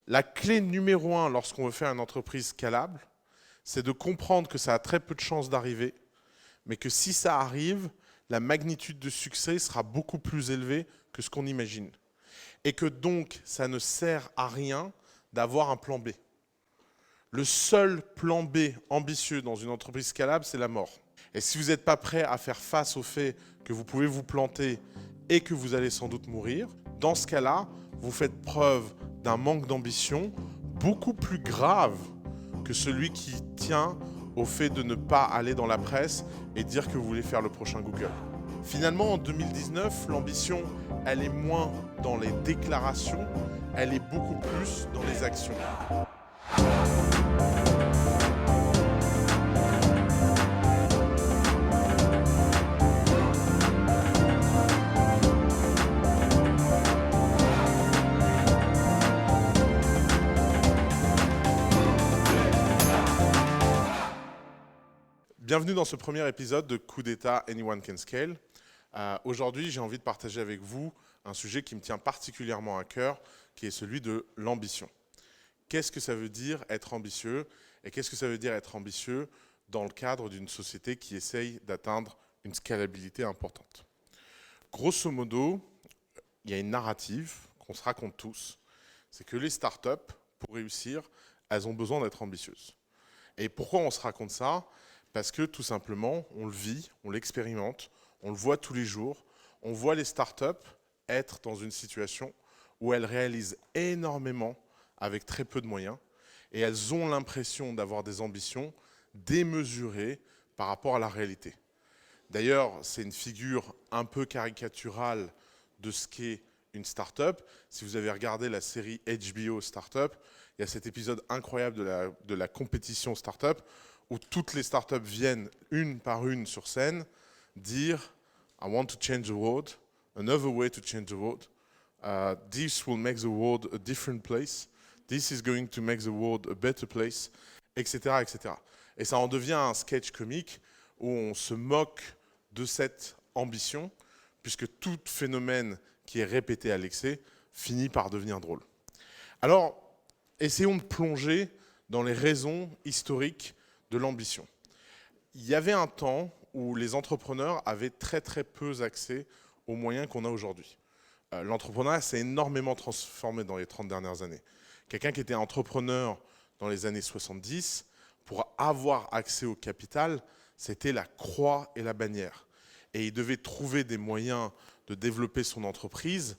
La clé numéro un lorsqu'on veut faire une entreprise scalable, c'est de comprendre que ça a très peu de chances d'arriver, mais que si ça arrive, la magnitude de succès sera beaucoup plus élevée que ce qu'on imagine. Et que donc, ça ne sert à rien d'avoir un plan B. Le seul plan B ambitieux dans une entreprise scalable, c'est la mort. Et si vous n'êtes pas prêt à faire face au fait que vous pouvez vous planter et que vous allez sans doute mourir, dans ce cas-là, vous faites preuve d'un manque d'ambition beaucoup plus grave que celui qui tient au fait de ne pas aller dans la presse et dire que vous voulez faire le prochain Google. Finalement, en 2019, l'ambition, elle est moins dans les déclarations, elle est beaucoup plus dans les actions. Bienvenue dans ce premier épisode de Coup d'État Anyone Can Scale. Aujourd'hui, j'ai envie de partager avec vous un sujet qui me tient particulièrement à cœur, qui est celui de l'ambition. Qu'est-ce que ça veut dire être ambitieux et qu'est-ce que ça veut dire être ambitieux dans le cadre d'une société qui essaye d'atteindre une scalabilité importante? Grosso modo, il y a une narrative qu'on se raconte tous, c'est que les startups, pour réussir, elles ont besoin d'être ambitieuses. Et pourquoi on se raconte ça? Parce que tout simplement, on le vit, on l'expérimente, on le voit tous les jours. On voit les startups être dans une situation où elles réalisent énormément avec très peu de moyens et elles ont l'impression d'avoir des ambitions démesurées par rapport à la réalité. D'ailleurs, c'est une figure un peu caricaturale de ce qu'est une startup. Si vous avez regardé la série HBO Startup, il y a cet épisode incroyable de la compétition startup où toutes les startups viennent une par une sur scène dire « I want to change the world, another way to change the world, this will make the world a different place, this is going to make the world a better place », etc., etc. Et ça en devient un sketch comique où on se moque de cette ambition, puisque tout phénomène qui est répété à l'excès finit par devenir drôle. Alors, essayons de plonger dans les raisons historiques de l'ambition. Il y avait un temps où les entrepreneurs avaient très très peu accès aux moyens qu'on a aujourd'hui. L'entrepreneuriat s'est énormément transformé dans les 30 dernières années. Quelqu'un qui était entrepreneur dans les années 70, pour avoir accès au capital, c'était la croix et la bannière. Et il devait trouver des moyens de développer son entreprise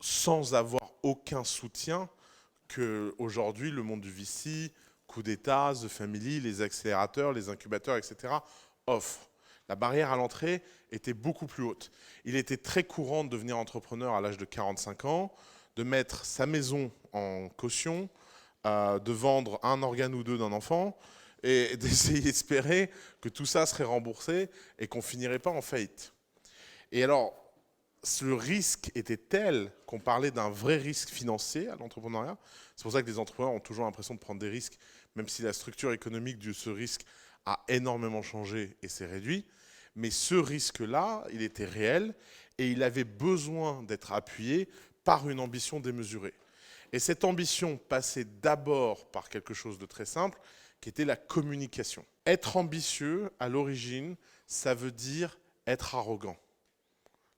sans avoir aucun soutien qu'aujourd'hui le monde du VC, Coup d'État, The Family, les accélérateurs, les incubateurs, etc. offrent. La barrière à l'entrée était beaucoup plus haute. Il était très courant de devenir entrepreneur à l'âge de 45 ans, de mettre sa maison en caution, de vendre un organe ou deux d'un enfant et d'essayer d'espérer que tout ça serait remboursé et qu'on ne finirait pas en faillite. Et alors, le risque était tel qu'on parlait d'un vrai risque financier à l'entrepreneuriat. C'est pour ça que les entrepreneurs ont toujours l'impression de prendre des risques, même si la structure économique de ce risque a énormément changé et s'est réduit. Mais ce risque-là, il était réel et il avait besoin d'être appuyé par une ambition démesurée. Et cette ambition passait d'abord par quelque chose de très simple, qui était la communication. Être ambitieux, à l'origine, ça veut dire être arrogant.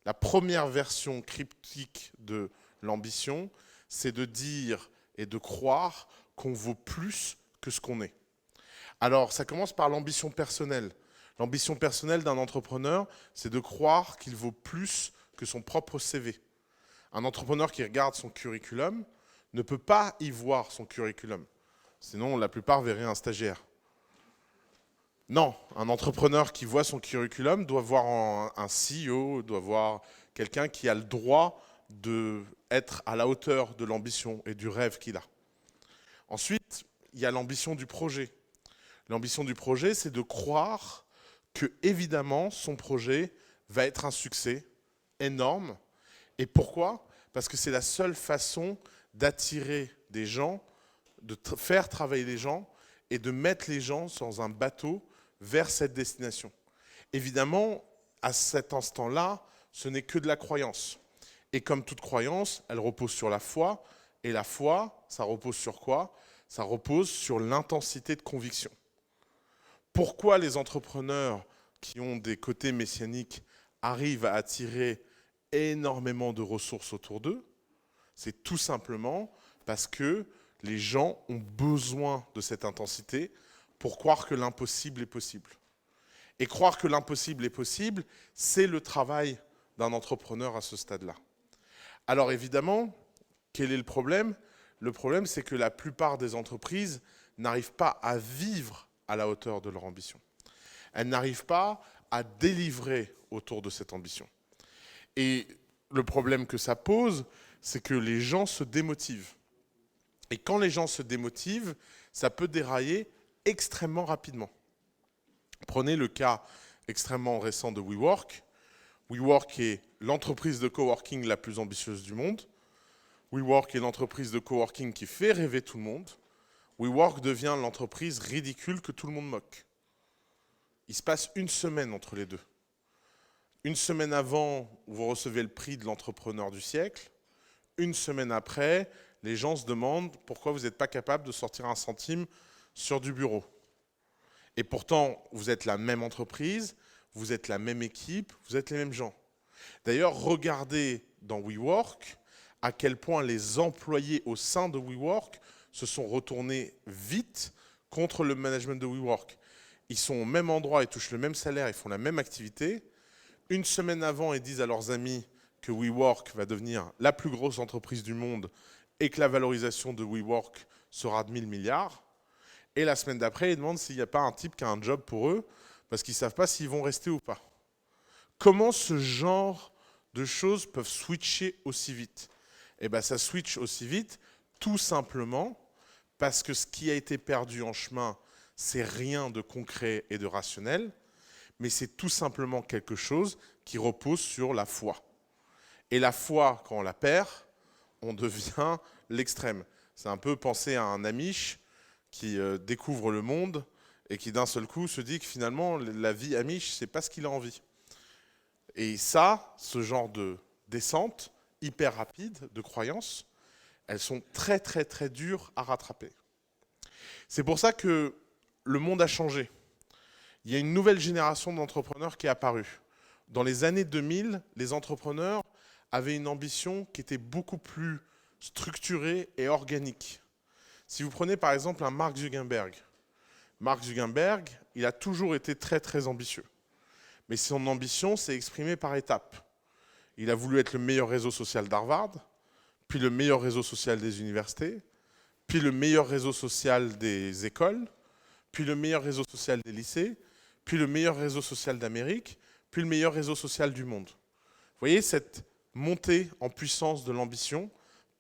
La première version cryptique de l'ambition, c'est de dire et de croire qu'on vaut plus que ce qu'on est. Alors, ça commence par l'ambition personnelle. L'ambition personnelle d'un entrepreneur, c'est de croire qu'il vaut plus que son propre CV. Un entrepreneur qui regarde son curriculum ne peut pas y voir son curriculum. Sinon, la plupart verraient un stagiaire. Non, un entrepreneur qui voit son curriculum doit voir un CEO, doit voir quelqu'un qui a le droit d'être à la hauteur de l'ambition et du rêve qu'il a. Ensuite, il y a l'ambition du projet. L'ambition du projet, c'est de croire que, évidemment, son projet va être un succès énorme. Et pourquoi? Parce que c'est la seule façon d'attirer des gens, de faire travailler les gens et de mettre les gens dans un bateau vers cette destination. Évidemment, à cet instant-là, ce n'est que de la croyance. Et comme toute croyance, elle repose sur la foi Et la foi, ça repose sur quoi? Ça repose sur l'intensité de conviction. Pourquoi les entrepreneurs qui ont des côtés messianiques arrivent à attirer énormément de ressources autour d'eux? C'est tout simplement parce que les gens ont besoin de cette intensité pour croire que l'impossible est possible. Et croire que l'impossible est possible, c'est le travail d'un entrepreneur à ce stade-là. Alors évidemment, quel est le problème? Le problème, c'est que la plupart des entreprises n'arrivent pas à vivre à la hauteur de leur ambition. Elles n'arrivent pas à délivrer autour de cette ambition. Et le problème que ça pose, c'est que les gens se démotivent. Et quand les gens se démotivent, ça peut dérailler extrêmement rapidement. Prenez le cas extrêmement récent de WeWork. WeWork est l'entreprise de coworking la plus ambitieuse du monde. WeWork est l'entreprise de coworking qui fait rêver tout le monde. WeWork devient l'entreprise ridicule que tout le monde moque. Il se passe une semaine entre les deux. Une semaine avant, vous recevez le prix de l'entrepreneur du siècle. Une semaine après, les gens se demandent pourquoi vous n'êtes pas capable de sortir un centime sur du bureau. Et pourtant, vous êtes la même entreprise, vous êtes la même équipe, vous êtes les mêmes gens. D'ailleurs, regardez dans WeWork à quel point les employés au sein de WeWork se sont retournés vite contre le management de WeWork. Ils sont au même endroit, ils touchent le même salaire, ils font la même activité. Une semaine avant, ils disent à leurs amis que WeWork va devenir la plus grosse entreprise du monde et que la valorisation de WeWork sera de 1000 milliards. Et la semaine d'après, ils demandent s'il n'y a pas un type qui a un job pour eux, parce qu'ils ne savent pas s'ils vont rester ou pas. Comment ce genre de choses peuvent switcher aussi vite? Eh bien, ça switch aussi vite, tout simplement parce que ce qui a été perdu en chemin, c'est rien de concret et de rationnel, mais c'est tout simplement quelque chose qui repose sur la foi. Et la foi, quand on la perd, on devient l'extrême. C'est un peu penser à un Amish qui découvre le monde et qui d'un seul coup se dit que finalement la vie Amish, c'est pas ce qu'il a envie. Et ça, ce genre de descente hyper rapide de croyances, elles sont très très très dures à rattraper. C'est pour ça que le monde a changé. Il y a une nouvelle génération d'entrepreneurs qui est apparue. Dans les années 2000, les entrepreneurs avaient une ambition qui était beaucoup plus structurée et organique. Si vous prenez par exemple un Mark Zuckerberg, il a toujours été très très ambitieux. Mais son ambition s'est exprimée par étapes. Il a voulu être le meilleur réseau social d'Harvard, puis le meilleur réseau social des universités, puis le meilleur réseau social des écoles, puis le meilleur réseau social des lycées, puis le meilleur réseau social d'Amérique, puis le meilleur réseau social du monde. Vous voyez cette montée en puissance de l'ambition,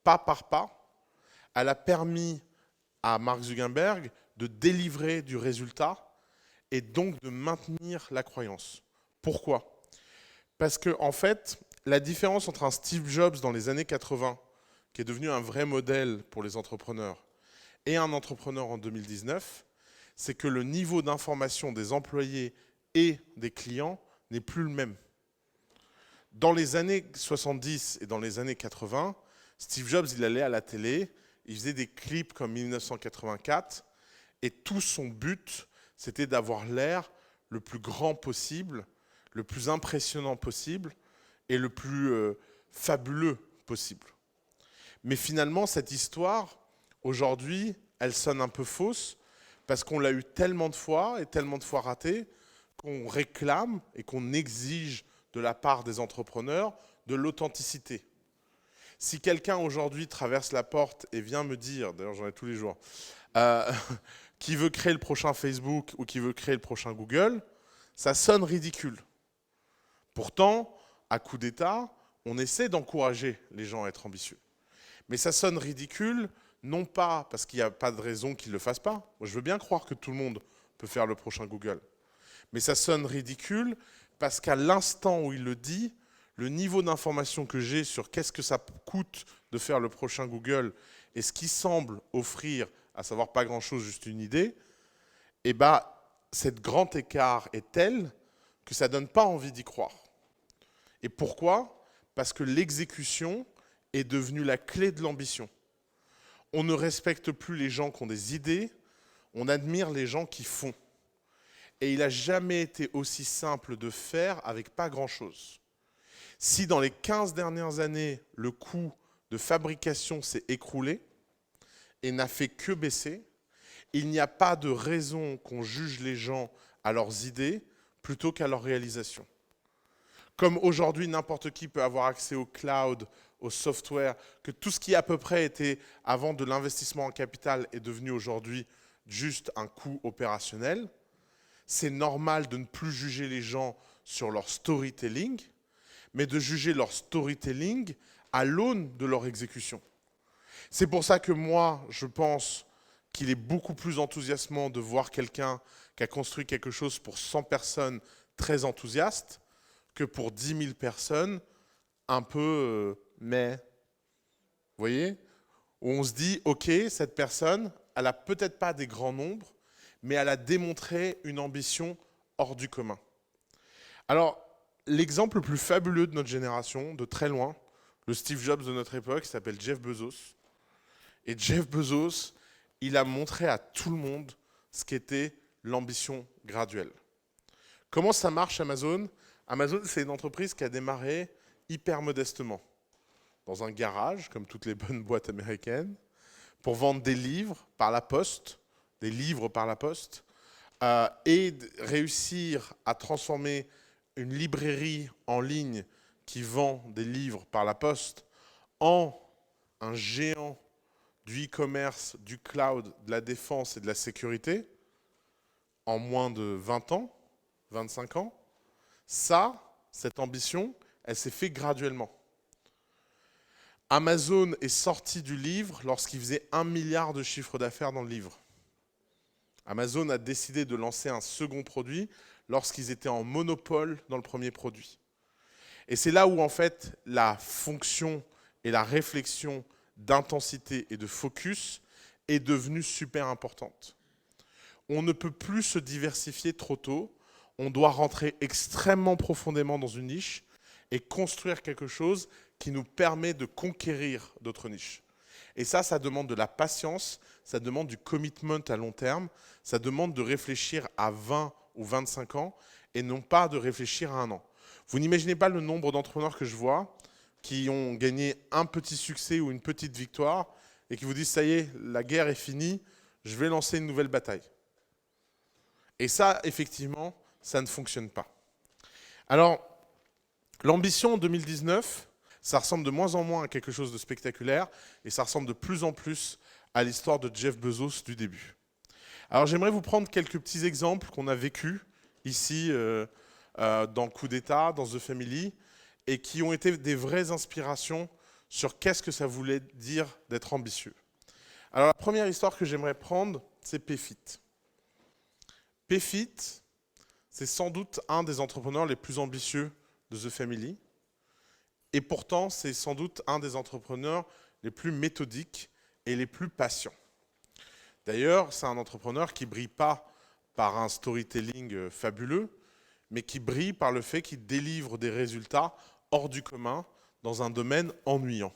pas par pas, elle a permis à Mark Zuckerberg de délivrer du résultat et donc de maintenir la croyance. Pourquoi? Parce que, en fait, la différence entre un Steve Jobs dans les années 80, qui est devenu un vrai modèle pour les entrepreneurs, et un entrepreneur en 2019, c'est que le niveau d'information des employés et des clients n'est plus le même. Dans les années 70 et dans les années 80, Steve Jobs, il allait à la télé, il faisait des clips comme 1984, et tout son but, c'était d'avoir l'air le plus grand possible, le plus impressionnant possible, et le plus fabuleux possible. Mais finalement, cette histoire, aujourd'hui, elle sonne un peu fausse, parce qu'on l'a eu tellement de fois, et tellement de fois ratée, qu'on réclame et qu'on exige de la part des entrepreneurs de l'authenticité. Si quelqu'un aujourd'hui traverse la porte et vient me dire, d'ailleurs j'en ai tous les jours, qui veut créer le prochain Facebook ou qui veut créer le prochain Google, ça sonne ridicule. Pourtant, à coup d'État, on essaie d'encourager les gens à être ambitieux. Mais ça sonne ridicule, non pas parce qu'il n'y a pas de raison qu'ils ne le fassent pas. Moi, je veux bien croire que tout le monde peut faire le prochain Google. Mais ça sonne ridicule parce qu'à l'instant où il le dit, le niveau d'information que j'ai sur qu'est-ce que ça coûte de faire le prochain Google et ce qui semble offrir, à savoir pas grand-chose, juste une idée, eh ben, cet grand écart est tel que ça ne donne pas envie d'y croire. Et pourquoi? Parce que l'exécution est devenue la clé de l'ambition. on ne respecte plus les gens qui ont des idées, on admire les gens qui font. Et il n'a jamais été aussi simple de faire avec pas grand-chose. Si dans les 15 dernières années, le coût de fabrication s'est écroulé et n'a fait que baisser, il n'y a pas de raison qu'on juge les gens à leurs idées plutôt qu'à leur réalisation. Comme aujourd'hui, n'importe qui peut avoir accès au cloud, au software, que tout ce qui à peu près était avant de l'investissement en capital est devenu aujourd'hui juste un coût opérationnel, c'est normal de ne plus juger les gens sur leur storytelling, mais de juger leur storytelling à l'aune de leur exécution. C'est pour ça que moi, je pense qu'il est beaucoup plus enthousiasmant de voir quelqu'un qui a construit quelque chose pour 100 personnes très enthousiastes que pour 10 000 personnes un peu mais. Vous voyez? Où on se dit, ok, cette personne, elle n'a peut-être pas des grands nombres, mais elle a démontré une ambition hors du commun. Alors, l'exemple le plus fabuleux de notre génération, de très loin, le Steve Jobs de notre époque, s'appelle Jeff Bezos. Et Jeff Bezos, il a montré à tout le monde ce qu'était l'ambition graduelle. Comment ça marche Amazon? Amazon, c'est une entreprise qui a démarré hyper modestement, dans un garage, comme toutes les bonnes boîtes américaines, pour vendre des livres par la poste, et réussir à transformer une librairie en ligne qui vend des livres par la poste en un géant du e-commerce, du cloud, de la défense et de la sécurité en moins de 20 ans, 25 ans. Cette ambition, elle s'est faite graduellement. Amazon est sorti du livre lorsqu'il faisait 1 milliard de chiffre d'affaires dans le livre. Amazon a décidé de lancer un second produit lorsqu'ils étaient en monopole dans le premier produit. Et c'est là où, en fait, la fonction et la réflexion d'intensité et de focus est devenue super importante. On ne peut plus se diversifier trop tôt. On doit rentrer extrêmement profondément dans une niche et construire quelque chose qui nous permet de conquérir d'autres niches. Et ça demande de la patience, ça demande du commitment à long terme, ça demande de réfléchir à 20 ou 25 ans et non pas de réfléchir à un an. Vous n'imaginez pas le nombre d'entrepreneurs que je vois qui ont gagné un petit succès ou une petite victoire et qui vous disent « ça y est, la guerre est finie, je vais lancer une nouvelle bataille ». Et ça, effectivement, ça ne fonctionne pas. Alors, l'ambition en 2019, ça ressemble de moins en moins à quelque chose de spectaculaire et ça ressemble de plus en plus à l'histoire de Jeff Bezos du début. Alors, j'aimerais vous prendre quelques petits exemples qu'on a vécus ici dans Coup d'État, dans The Family, et qui ont été des vraies inspirations sur qu'est-ce que ça voulait dire d'être ambitieux. Alors, la première histoire que j'aimerais prendre, c'est Payfit. Payfit, c'est sans doute un des entrepreneurs les plus ambitieux de The Family. Et pourtant, c'est sans doute un des entrepreneurs les plus méthodiques et les plus patients. D'ailleurs, c'est un entrepreneur qui ne brille pas par un storytelling fabuleux, mais qui brille par le fait qu'il délivre des résultats hors du commun dans un domaine ennuyant.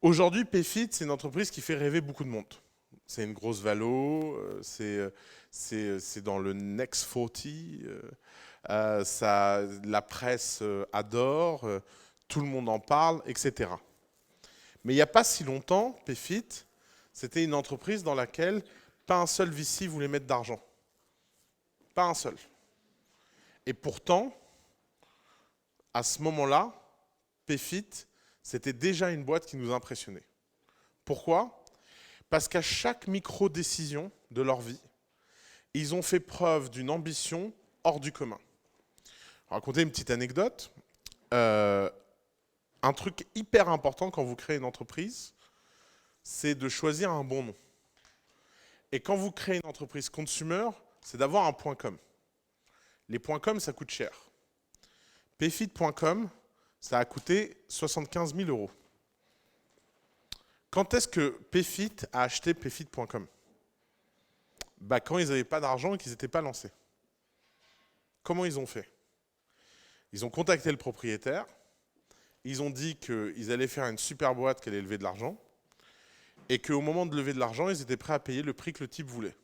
Aujourd'hui, Payfit, c'est une entreprise qui fait rêver beaucoup de monde. C'est une grosse valo, c'est dans le Next 40, la presse adore, tout le monde en parle, etc. Mais il n'y a pas si longtemps, Payfit, c'était une entreprise dans laquelle pas un seul VC voulait mettre d'argent. Pas un seul. Et pourtant, à ce moment-là, Payfit, c'était déjà une boîte qui nous impressionnait. Pourquoi ? Parce qu'à chaque micro-décision de leur vie, ils ont fait preuve d'une ambition hors du commun. Je vais raconter une petite anecdote. Un truc hyper important quand vous créez une entreprise, c'est de choisir un bon nom. Et quand vous créez une entreprise consumer, c'est d'avoir un .com. Les .com, ça coûte cher. Payfit.com, ça a coûté 75 000 €. Quand est-ce que Payfit a acheté Payfit.com ? Quand ils n'avaient pas d'argent et qu'ils n'étaient pas lancés. Comment ils ont fait ? Ils ont contacté le propriétaire, ils ont dit qu'ils allaient faire une super boîte qui allait lever de l'argent, et qu'au moment de lever de l'argent, ils étaient prêts à payer le prix que le type voulait.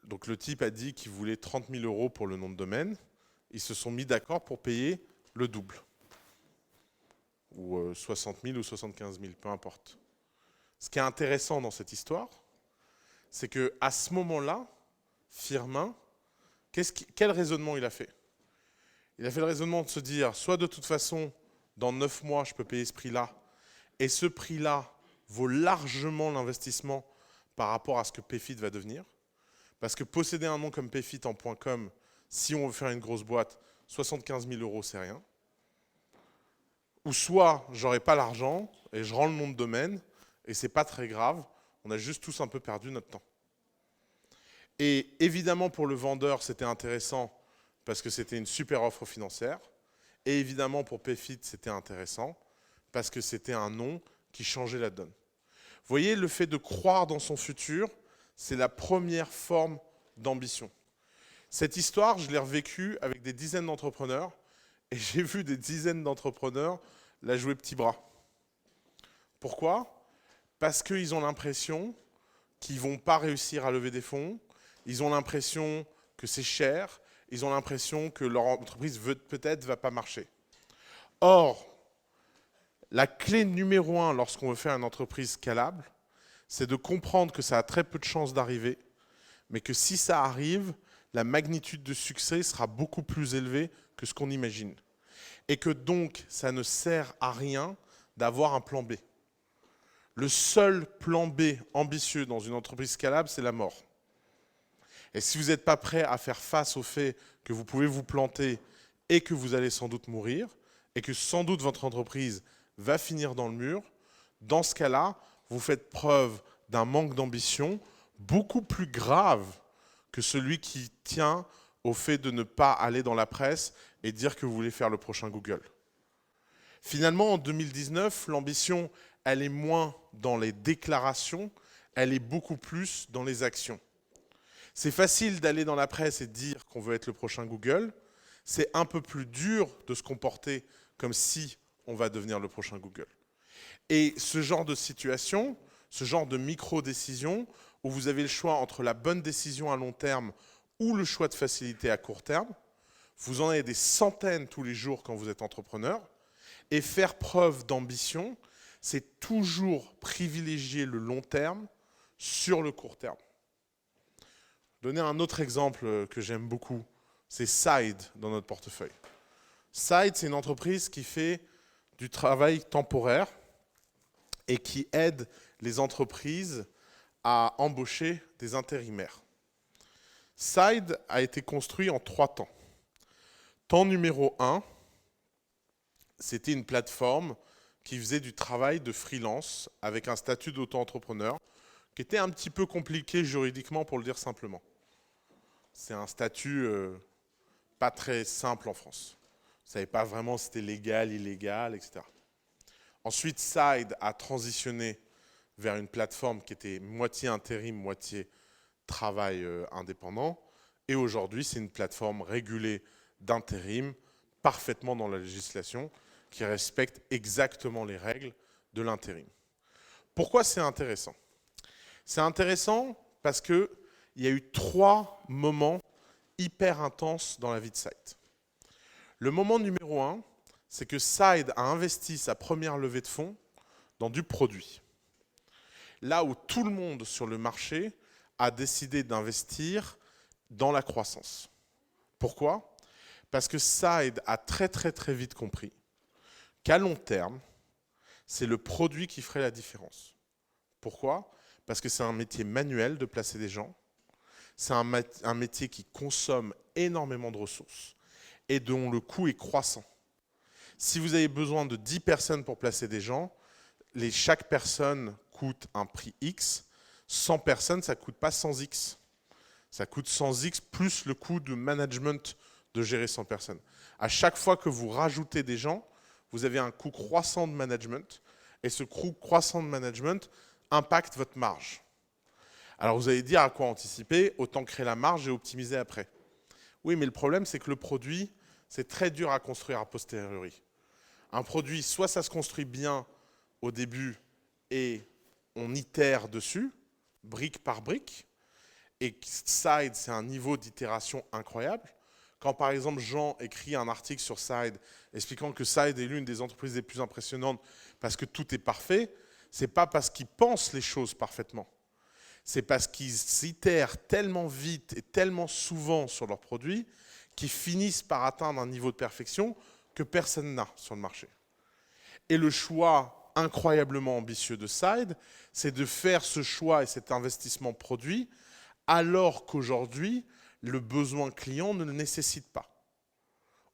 Donc le type a dit qu'il voulait 30 000 € pour le nom de domaine. Ils se sont mis d'accord pour payer le double. Ou 60 000 ou 75 000, peu importe. Ce qui est intéressant dans cette histoire, c'est qu'à ce moment-là, Firmin, quel raisonnement il a fait? Il a fait le raisonnement de se dire, soit de toute façon, dans 9 mois, je peux payer ce prix-là, et ce prix-là vaut largement l'investissement par rapport à ce que Payfit va devenir. Parce que posséder un nom comme Payfit en .com, si on veut faire une grosse boîte, 75 000 €, c'est rien. Ou soit, j'aurai pas l'argent, et je rends le nom de domaine, et c'est pas très grave, on a juste tous un peu perdu notre temps. Et évidemment, pour le vendeur, c'était intéressant, parce que c'était une super offre financière. Et évidemment, pour Payfit, c'était intéressant, parce que c'était un nom qui changeait la donne. Vous voyez, le fait de croire dans son futur, c'est la première forme d'ambition. Cette histoire, je l'ai revécue avec des dizaines d'entrepreneurs, et j'ai vu des dizaines d'entrepreneurs la jouer petit bras. Pourquoi? Parce qu'ils ont l'impression qu'ils ne vont pas réussir à lever des fonds, ils ont l'impression que c'est cher, ils ont l'impression que leur entreprise peut-être ne va pas marcher. Or, la clé numéro 1 lorsqu'on veut faire une entreprise scalable, c'est de comprendre que ça a très peu de chances d'arriver, mais que si ça arrive, la magnitude de succès sera beaucoup plus élevée que ce qu'on imagine. Et que donc, ça ne sert à rien d'avoir un plan B. Le seul plan B ambitieux dans une entreprise scalable, c'est la mort. Et si vous n'êtes pas prêt à faire face au fait que vous pouvez vous planter et que vous allez sans doute mourir, et que sans doute votre entreprise va finir dans le mur, dans ce cas-là, vous faites preuve d'un manque d'ambition beaucoup plus grave que celui qui tient au fait de ne pas aller dans la presse et dire que vous voulez faire le prochain Google. Finalement, en 2019, l'ambition, elle est moins dans les déclarations, elle est beaucoup plus dans les actions. C'est facile d'aller dans la presse et de dire qu'on veut être le prochain Google. C'est un peu plus dur de se comporter comme si on va devenir le prochain Google. Et ce genre de situation, ce genre de micro-décision, où vous avez le choix entre la bonne décision à long terme ou le choix de facilité à court terme, vous en avez des centaines tous les jours quand vous êtes entrepreneur. Et faire preuve d'ambition, c'est toujours privilégier le long terme sur le court terme. Donner un autre exemple que j'aime beaucoup, c'est Side dans notre portefeuille. Side, c'est une entreprise qui fait du travail temporaire et qui aide les entreprises à embaucher des intérimaires. Side a été construit en 3 temps. Temps numéro 1, c'était une plateforme qui faisait du travail de freelance avec un statut d'auto-entrepreneur qui était un petit peu compliqué juridiquement pour le dire simplement. C'est un statut pas très simple en France. Vous ne savez pas vraiment si c'était légal, illégal, etc. Ensuite, Side a transitionné vers une plateforme qui était moitié intérim, moitié travail indépendant. Et aujourd'hui, c'est une plateforme régulée d'intérim, parfaitement dans la législation, qui respecte exactement les règles de l'intérim. Pourquoi c'est intéressant? C'est intéressant parce qu'il y a eu 3 moments hyper intenses dans la vie de Side. Le moment numéro 1, c'est que Side a investi sa première levée de fonds dans du produit. Là où tout le monde sur le marché a décidé d'investir dans la croissance. Pourquoi? Parce que Side a très vite compris qu'à long terme, c'est le produit qui ferait la différence. Pourquoi? Parce que c'est un métier manuel de placer des gens. C'est un métier qui consomme énormément de ressources et dont le coût est croissant. Si vous avez besoin de 10 personnes pour placer des gens, chaque personne coûte un prix X. 100 personnes, ça ne coûte pas 100X. Ça coûte 100X plus le coût de management de gérer 100 personnes. À chaque fois que vous rajoutez des gens, vous avez un coût croissant de management et ce coût croissant de management impacte votre marge. Alors vous allez dire à quoi anticiper, autant créer la marge et optimiser après. Oui, mais le problème, c'est que le produit, c'est très dur à construire a posteriori. Un produit, soit ça se construit bien au début et on itère dessus, brique par brique, et Side, c'est un niveau d'itération incroyable. Quand par exemple Jean écrit un article sur Side expliquant que Side est l'une des entreprises les plus impressionnantes parce que tout est parfait, c'est pas parce qu'ils pensent les choses parfaitement. C'est parce qu'ils itèrent tellement vite et tellement souvent sur leurs produits qu'ils finissent par atteindre un niveau de perfection que personne n'a sur le marché. Et le choix incroyablement ambitieux de Side, c'est de faire ce choix et cet investissement produit alors qu'aujourd'hui, le besoin client ne le nécessite pas.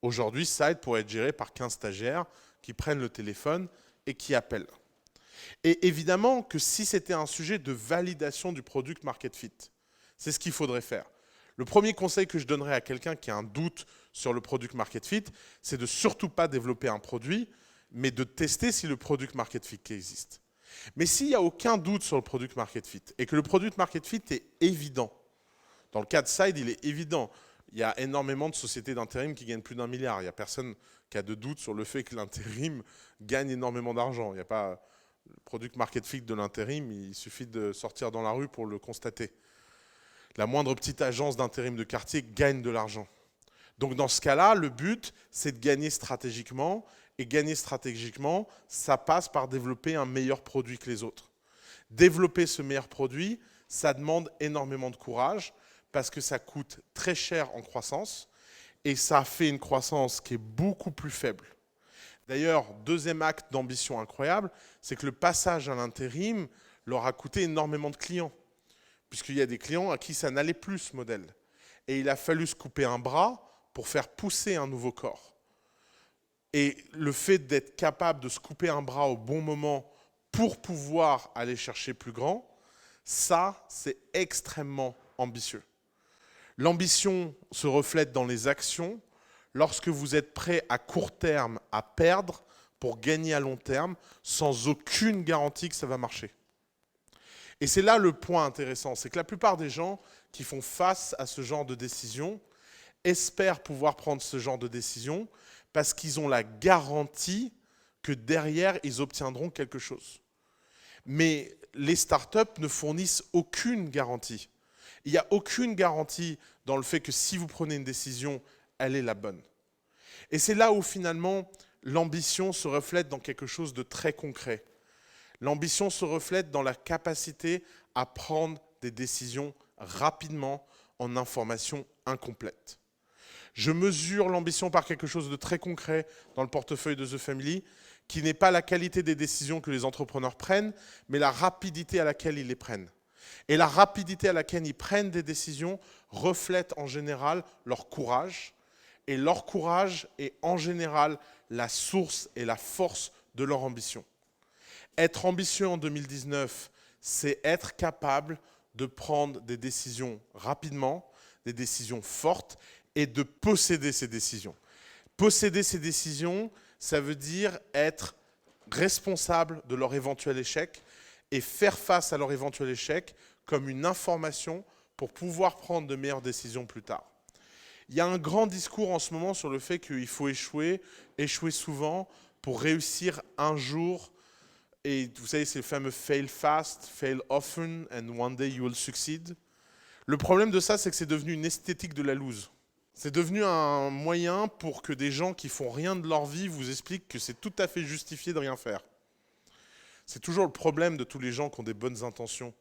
Aujourd'hui, Side pourrait être géré par 15 stagiaires qui prennent le téléphone et qui appellent. Et évidemment que si c'était un sujet de validation du product market fit, c'est ce qu'il faudrait faire. Le premier conseil que je donnerais à quelqu'un qui a un doute sur le product market fit, c'est de surtout pas développer un produit, mais de tester si le product market fit existe. Mais s'il n'y a aucun doute sur le product market fit et que le product market fit est évident, dans le cas de Side, il est évident. Il y a énormément de sociétés d'intérim qui gagnent plus d'1 milliard. Il n'y a personne qui a de doute sur le fait que l'intérim gagne énormément d'argent. Il n'y a pas le product market fit de l'intérim, il suffit de sortir dans la rue pour le constater. La moindre petite agence d'intérim de quartier gagne de l'argent. Donc dans ce cas-là, le but, c'est de gagner stratégiquement. Et gagner stratégiquement, ça passe par développer un meilleur produit que les autres. Développer ce meilleur produit, ça demande énormément de courage parce que ça coûte très cher en croissance et ça fait une croissance qui est beaucoup plus faible. D'ailleurs, deuxième acte d'ambition incroyable, c'est que le passage à l'intérim leur a coûté énormément de clients, puisqu'il y a des clients à qui ça n'allait plus ce modèle. Et il a fallu se couper un bras pour faire pousser un nouveau corps. Et le fait d'être capable de se couper un bras au bon moment pour pouvoir aller chercher plus grand, ça, c'est extrêmement ambitieux. L'ambition se reflète dans les actions lorsque vous êtes prêt à court terme à perdre pour gagner à long terme sans aucune garantie que ça va marcher. Et c'est là le point intéressant, c'est que la plupart des gens qui font face à ce genre de décision espèrent pouvoir prendre ce genre de décision parce qu'ils ont la garantie que derrière, ils obtiendront quelque chose. Mais les startups ne fournissent aucune garantie. Il n'y a aucune garantie dans le fait que si vous prenez une décision, elle est la bonne. Et c'est là où finalement l'ambition se reflète dans quelque chose de très concret. L'ambition se reflète dans la capacité à prendre des décisions rapidement en information incomplète. Je mesure l'ambition par quelque chose de très concret dans le portefeuille de The Family, qui n'est pas la qualité des décisions que les entrepreneurs prennent, mais la rapidité à laquelle ils les prennent. Et la rapidité à laquelle ils prennent des décisions reflète en général leur courage. Et leur courage est en général la source et la force de leur ambition. Être ambitieux en 2019, c'est être capable de prendre des décisions rapidement, des décisions fortes et de posséder ces décisions. Posséder ces décisions, ça veut dire être responsable de leur éventuel échec et faire face à leur éventuel échec comme une information pour pouvoir prendre de meilleures décisions plus tard. Il y a un grand discours en ce moment sur le fait qu'il faut échouer souvent pour réussir un jour. Et vous savez, c'est le fameux fail fast, fail often, and one day you will succeed. Le problème de ça, c'est que c'est devenu une esthétique de la lose. C'est devenu un moyen pour que des gens qui font rien de leur vie vous expliquent que c'est tout à fait justifié de rien faire. C'est toujours le problème de tous les gens qui ont des bonnes intentions.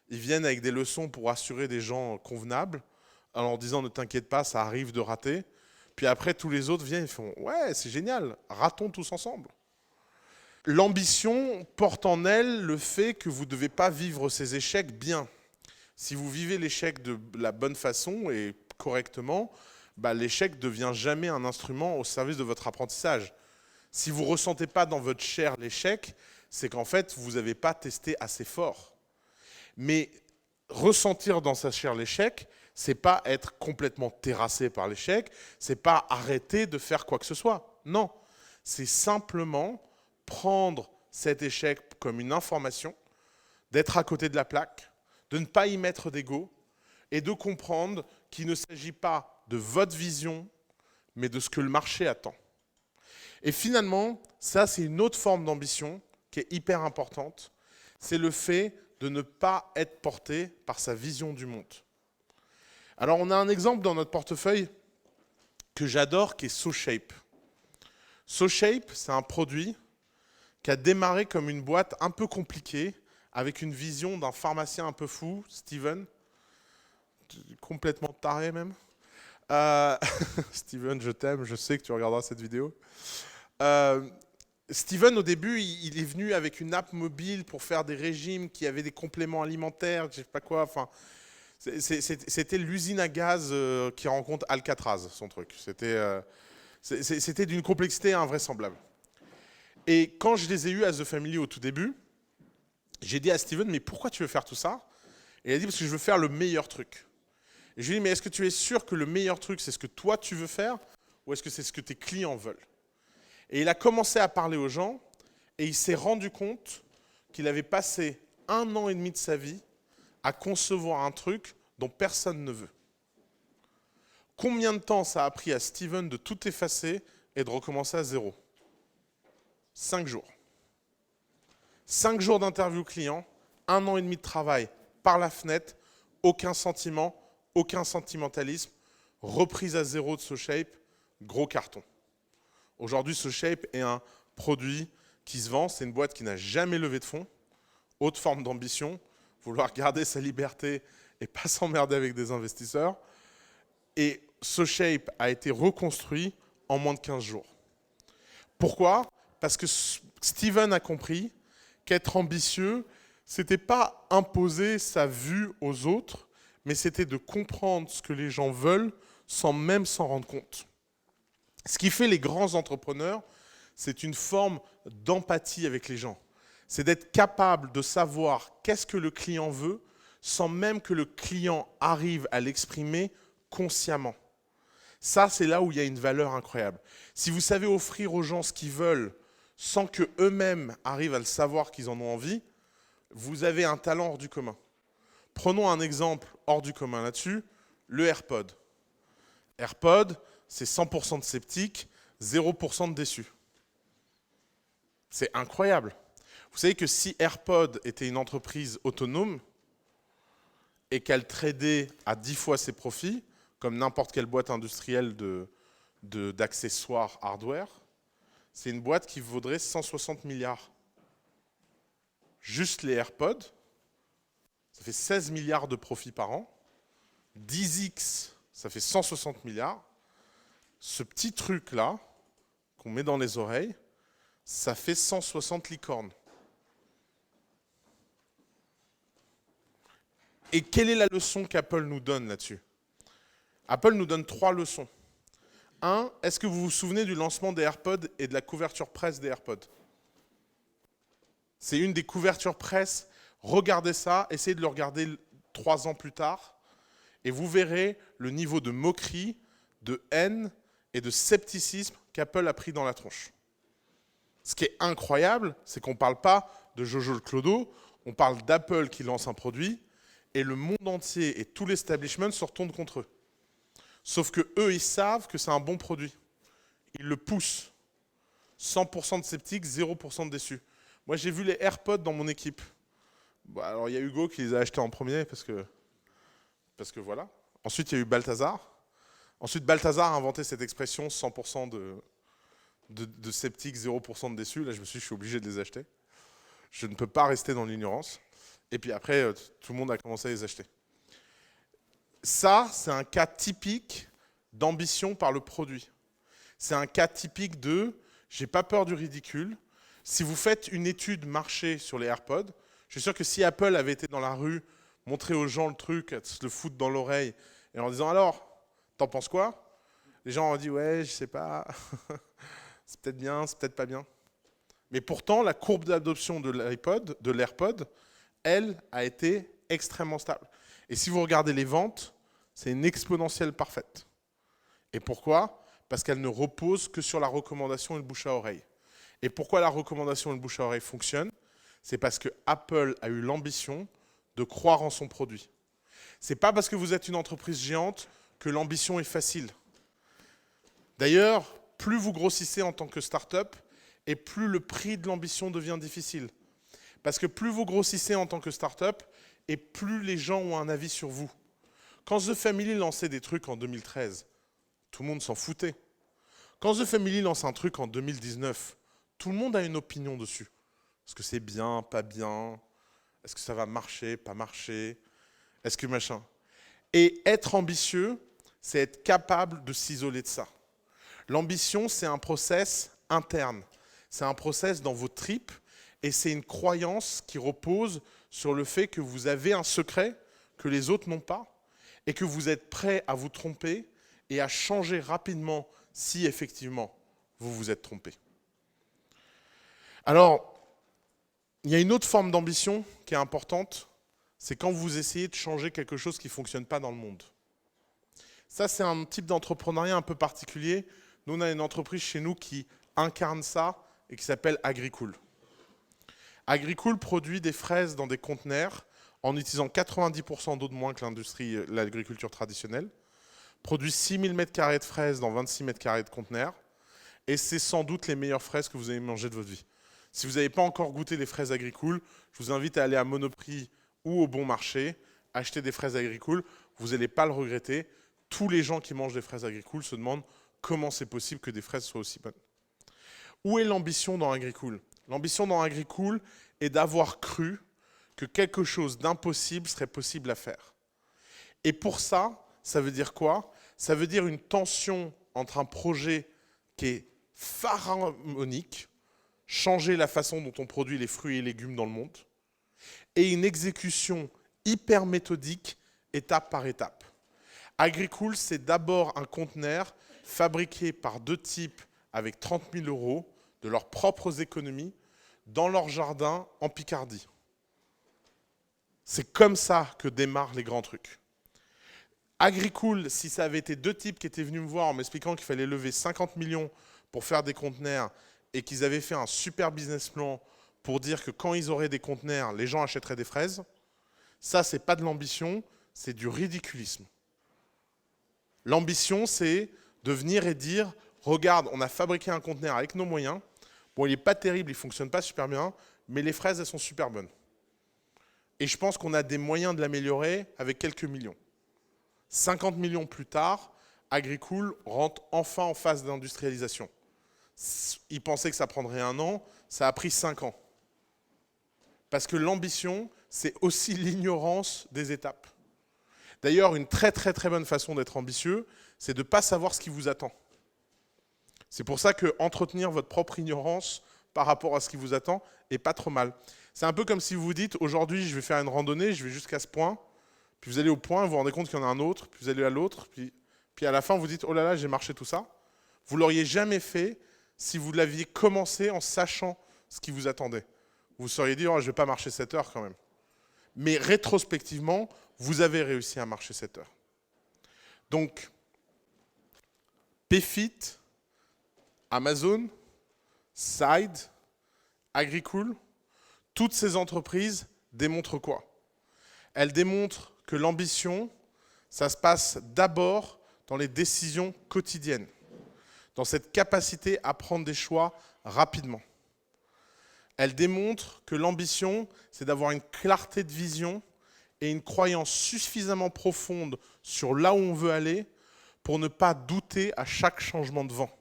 Ils viennent avec des leçons pour assurer des gens convenables, en leur disant ne t'inquiète pas, ça arrive de rater. Puis après, tous les autres viennent et font ouais, c'est génial, ratons tous ensemble. L'ambition porte en elle le fait que vous ne devez pas vivre ces échecs bien. Si vous vivez l'échec de la bonne façon et correctement, l'échec ne devient jamais un instrument au service de votre apprentissage. Si vous ne ressentez pas dans votre chair l'échec, c'est qu'en fait, vous n'avez pas testé assez fort. Mais ressentir dans sa chair l'échec, ce n'est pas être complètement terrassé par l'échec, ce n'est pas arrêter de faire quoi que ce soit. Non, c'est simplement prendre cet échec comme une information, d'être à côté de la plaque, de ne pas y mettre d'ego et de comprendre qu'il ne s'agit pas de votre vision, mais de ce que le marché attend. Et finalement, ça c'est une autre forme d'ambition qui est hyper importante, c'est le fait de ne pas être porté par sa vision du monde. Alors on a un exemple dans notre portefeuille que j'adore qui est SoShape. SoShape, c'est un produit qui a démarré comme une boîte un peu compliquée avec une vision d'un pharmacien un peu fou, Steven, complètement taré même. Steven, je t'aime, je sais que tu regarderas cette vidéo. Steven, au début, il est venu avec une app mobile pour faire des régimes qui avaient des compléments alimentaires, je sais pas quoi. Enfin, c'était l'usine à gaz qui rencontre Alcatraz, son truc. C'était d'une complexité invraisemblable. Et quand je les ai eus à The Family au tout début, j'ai dit à Steven, mais pourquoi tu veux faire tout ça? Et il a dit, parce que je veux faire le meilleur truc. Et je lui ai dit, mais est-ce que tu es sûr que le meilleur truc, c'est ce que toi tu veux faire, ou est-ce que c'est ce que tes clients veulent? Et il a commencé à parler aux gens, et il s'est rendu compte qu'il avait passé 1 an et demi de sa vie à concevoir un truc dont personne ne veut. Combien de temps ça a pris à Steven de tout effacer et de recommencer à zéro? 5 jours. 5 jours d'interview client, 1 an et demi de travail par la fenêtre, aucun sentiment, aucun sentimentalisme, reprise à zéro de SoShape, gros carton. Aujourd'hui, SoShape est un produit qui se vend, c'est une boîte qui n'a jamais levé de fonds, haute forme d'ambition, vouloir garder sa liberté et pas s'emmerder avec des investisseurs. Et SoShape a été reconstruit en moins de 15 jours. Pourquoi? Parce que Steven a compris qu'être ambitieux, c'était pas imposer sa vue aux autres, mais c'était de comprendre ce que les gens veulent sans même s'en rendre compte. Ce qui fait les grands entrepreneurs, c'est une forme d'empathie avec les gens. C'est d'être capable de savoir qu'est-ce que le client veut sans même que le client arrive à l'exprimer consciemment. Ça, c'est là où il y a une valeur incroyable. Si vous savez offrir aux gens ce qu'ils veulent sans qu'eux-mêmes arrivent à le savoir qu'ils en ont envie, vous avez un talent hors du commun. Prenons un exemple hors du commun là-dessus, le AirPod. AirPod, c'est 100% de sceptiques, 0% de déçus. C'est incroyable. Vous savez que si AirPod était une entreprise autonome et qu'elle tradait à 10 fois ses profits, comme n'importe quelle boîte industrielle d'accessoires hardware, c'est une boîte qui vaudrait 160 milliards. Juste les AirPods, ça fait 16 milliards de profits par an. 10x, ça fait 160 milliards. Ce petit truc-là, qu'on met dans les oreilles, ça fait 160 licornes. Et quelle est la leçon qu'Apple nous donne là-dessus? Apple nous donne 3 leçons. 1, est-ce que vous vous souvenez du lancement des AirPods et de la couverture presse des AirPods? C'est une des couvertures presse. Regardez ça, essayez de le regarder 3 ans plus tard, et vous verrez le niveau de moquerie, de haine et de scepticisme qu'Apple a pris dans la tronche. Ce qui est incroyable, c'est qu'on ne parle pas de Jojo le Clodo, on parle d'Apple qui lance un produit, et le monde entier et tout l'establishment se retournent contre eux. Sauf que eux, ils savent que c'est un bon produit. Ils le poussent. 100% de sceptiques, 0% de déçus. Moi, j'ai vu les AirPods dans mon équipe. Bon, alors, il y a Hugo qui les a achetés en premier parce que voilà. Ensuite, il y a eu Balthazar. Ensuite, Balthazar a inventé cette expression 100% de sceptiques, 0% de déçus. Là, je suis obligé de les acheter. Je ne peux pas rester dans l'ignorance. Et puis après, tout le monde a commencé à les acheter. Ça, c'est un cas typique d'ambition par le produit. C'est un cas typique de « j'ai pas peur du ridicule ». Si vous faites une étude marché sur les AirPods, je suis sûr que si Apple avait été dans la rue, montrer aux gens le truc, se le foutre dans l'oreille, et en disant « alors, t'en penses quoi ?» Les gens auraient dit « ouais, je sais pas, c'est peut-être bien, c'est peut-être pas bien ». Mais pourtant, la courbe d'adoption de l'AirPod, elle, a été extrêmement stable. Et si vous regardez les ventes, c'est une exponentielle parfaite. Et pourquoi? Parce qu'elle ne repose que sur la recommandation et le bouche à oreille. Et pourquoi la recommandation et le bouche à oreille fonctionnent? C'est parce que Apple a eu l'ambition de croire en son produit. Ce n'est pas parce que vous êtes une entreprise géante que l'ambition est facile. D'ailleurs, plus vous grossissez en tant que start-up, et plus le prix de l'ambition devient difficile. Parce que plus vous grossissez en tant que start-up, et plus les gens ont un avis sur vous. Quand The Family lançait des trucs en 2013, tout le monde s'en foutait. Quand The Family lance un truc en 2019, tout le monde a une opinion dessus. Est-ce que c'est bien, pas bien? Est-ce que ça va marcher, pas marcher? Est-ce que machin? Et être ambitieux, c'est être capable de s'isoler de ça. L'ambition, c'est un process interne. C'est un process dans vos tripes et c'est une croyance qui repose sur le fait que vous avez un secret que les autres n'ont pas et que vous êtes prêt à vous tromper et à changer rapidement si effectivement vous vous êtes trompé. Alors, il y a une autre forme d'ambition qui est importante, c'est quand vous essayez de changer quelque chose qui ne fonctionne pas dans le monde. Ça, c'est un type d'entrepreneuriat un peu particulier. Nous, on a une entreprise chez nous qui incarne ça et qui s'appelle Agricool. Agricool produit des fraises dans des conteneurs en utilisant 90% d'eau de moins que l'agriculture traditionnelle, produit 6000 m² de fraises dans 26 m² de conteneurs, et c'est sans doute les meilleures fraises que vous avez mangées de votre vie. Si vous n'avez pas encore goûté les fraises Agricool, je vous invite à aller à Monoprix ou au Bon Marché, acheter des fraises Agricool, vous n'allez pas le regretter. Tous les gens qui mangent des fraises Agricool se demandent comment c'est possible que des fraises soient aussi bonnes. Où est l'ambition dans Agricool? L'ambition dans Agricool est d'avoir cru que quelque chose d'impossible serait possible à faire. Et pour ça, ça veut dire quoi? Ça veut dire une tension entre un projet qui est pharaonique, changer la façon dont on produit les fruits et légumes dans le monde, et une exécution hyper méthodique, étape par étape. Agricool, c'est d'abord un conteneur fabriqué par deux types avec 30 000 € de leurs propres économies dans leur jardin en Picardie. C'est comme ça que démarrent les grands trucs. Agricool, si ça avait été deux types qui étaient venus me voir en m'expliquant qu'il fallait lever 50 millions pour faire des conteneurs et qu'ils avaient fait un super business plan pour dire que quand ils auraient des conteneurs, les gens achèteraient des fraises, ça, c'est pas de l'ambition, c'est du ridiculisme. L'ambition, c'est de venir et dire « Regarde, on a fabriqué un conteneur avec nos moyens. Bon, il n'est pas terrible, il ne fonctionne pas super bien, mais les fraises, elles sont super bonnes. Et je pense qu'on a des moyens de l'améliorer avec quelques millions. » 50 millions plus tard, Agricool rentre enfin en phase d'industrialisation. Ils pensaient que ça prendrait 1 an, ça a pris 5 ans. Parce que l'ambition, c'est aussi l'ignorance des étapes. D'ailleurs, une très très très bonne façon d'être ambitieux, c'est de ne pas savoir ce qui vous attend. C'est pour ça que entretenir votre propre ignorance par rapport à ce qui vous attend est pas trop mal. C'est un peu comme si vous vous dites, aujourd'hui je vais faire une randonnée, je vais jusqu'à ce point, puis vous allez au point, vous vous rendez compte qu'il y en a un autre, puis vous allez à l'autre, puis à la fin vous dites, oh là là, j'ai marché tout ça. Vous ne l'auriez jamais fait si vous l'aviez commencé en sachant ce qui vous attendait. Vous seriez dit, oh, je ne vais pas marcher 7 heures quand même. Mais rétrospectivement, vous avez réussi à marcher 7 heures. Donc, Payfit, Amazon, Side, Agricool, toutes ces entreprises démontrent quoi? Elles démontrent que l'ambition, ça se passe d'abord dans les décisions quotidiennes, dans cette capacité à prendre des choix rapidement. Elles démontrent que l'ambition, c'est d'avoir une clarté de vision et une croyance suffisamment profonde sur là où on veut aller pour ne pas douter à chaque changement de vent.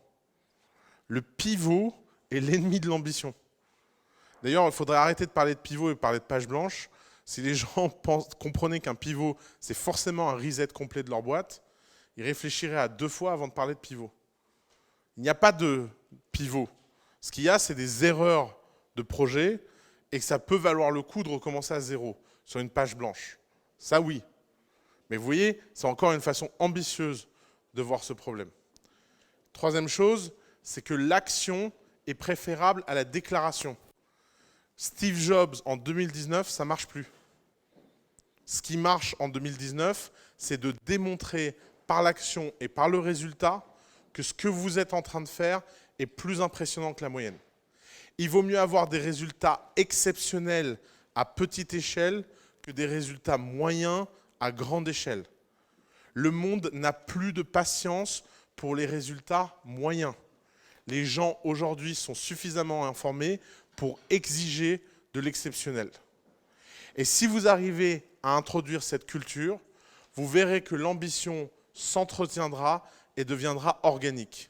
Le pivot est l'ennemi de l'ambition. D'ailleurs, il faudrait arrêter de parler de pivot et parler de page blanche. Si les gens comprenaient qu'un pivot, c'est forcément un reset complet de leur boîte, ils réfléchiraient à 2 fois avant de parler de pivot. Il n'y a pas de pivot. Ce qu'il y a, c'est des erreurs de projet et que ça peut valoir le coup de recommencer à zéro sur une page blanche. Ça, oui. Mais vous voyez, c'est encore une façon ambitieuse de voir ce problème. Troisième chose, c'est que l'action est préférable à la déclaration. Steve Jobs, en 2019, ça ne marche plus. Ce qui marche en 2019, c'est de démontrer par l'action et par le résultat que ce que vous êtes en train de faire est plus impressionnant que la moyenne. Il vaut mieux avoir des résultats exceptionnels à petite échelle que des résultats moyens à grande échelle. Le monde n'a plus de patience pour les résultats moyens. Les gens aujourd'hui sont suffisamment informés pour exiger de l'exceptionnel. Et si vous arrivez à introduire cette culture, vous verrez que l'ambition s'entretiendra et deviendra organique.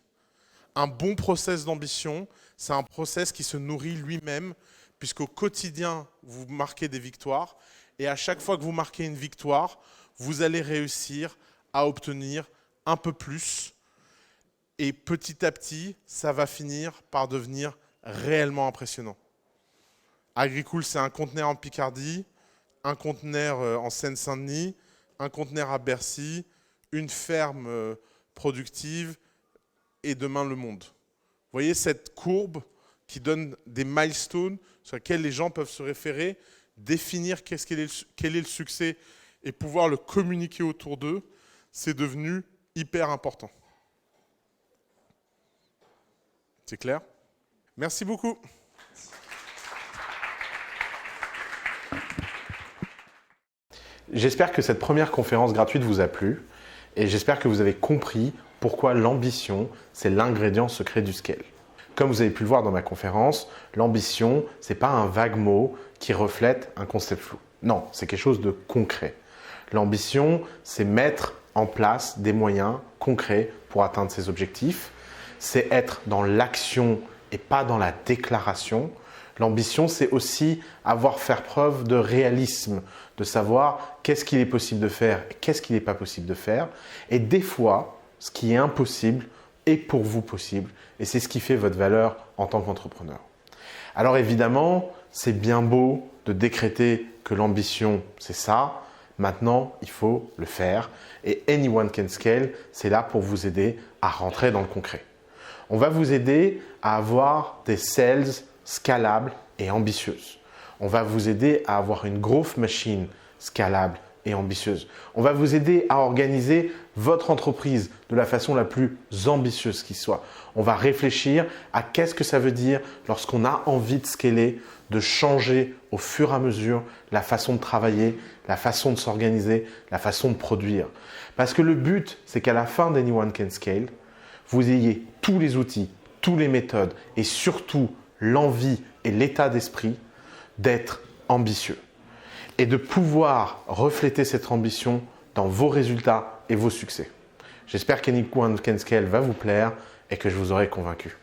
Un bon process d'ambition, c'est un process qui se nourrit lui-même, puisqu'au quotidien, vous marquez des victoires, et à chaque fois que vous marquez une victoire, vous allez réussir à obtenir un peu plus, et petit à petit, ça va finir par devenir réellement impressionnant. Agricool, c'est un conteneur en Picardie, un conteneur en Seine-Saint-Denis, un conteneur à Bercy, une ferme productive et demain le monde. Vous voyez cette courbe qui donne des milestones sur lesquels les gens peuvent se référer, définir quel est le succès et pouvoir le communiquer autour d'eux, c'est devenu hyper important. C'est clair? Merci beaucoup. J'espère que cette première conférence gratuite vous a plu et j'espère que vous avez compris pourquoi l'ambition, c'est l'ingrédient secret du scale. Comme vous avez pu le voir dans ma conférence, l'ambition, ce n'est pas un vague mot qui reflète un concept flou. Non, c'est quelque chose de concret. L'ambition, c'est mettre en place des moyens concrets pour atteindre ses objectifs. C'est être dans l'action et pas dans la déclaration. L'ambition, c'est aussi faire preuve de réalisme, de savoir qu'est-ce qu'il est possible de faire et qu'est-ce qu'il n'est pas possible de faire. Et des fois, ce qui est impossible est pour vous possible. Et c'est ce qui fait votre valeur en tant qu'entrepreneur. Alors évidemment, c'est bien beau de décréter que l'ambition, c'est ça. Maintenant, il faut le faire. Et Anyone Can Scale, c'est là pour vous aider à rentrer dans le concret. On va vous aider à avoir des sales scalables et ambitieuses. On va vous aider à avoir une growth machine scalable et ambitieuse. On va vous aider à organiser votre entreprise de la façon la plus ambitieuse qui soit. On va réfléchir à qu'est-ce que ça veut dire lorsqu'on a envie de scaler, de changer au fur et à mesure la façon de travailler, la façon de s'organiser, la façon de produire. Parce que le but, c'est qu'à la fin d'Anyone Can Scale, vous ayez tous les outils, toutes les méthodes et surtout l'envie et l'état d'esprit d'être ambitieux et de pouvoir refléter cette ambition dans vos résultats et vos succès. J'espère qu'Anyone Can Scale va vous plaire et que je vous aurai convaincu.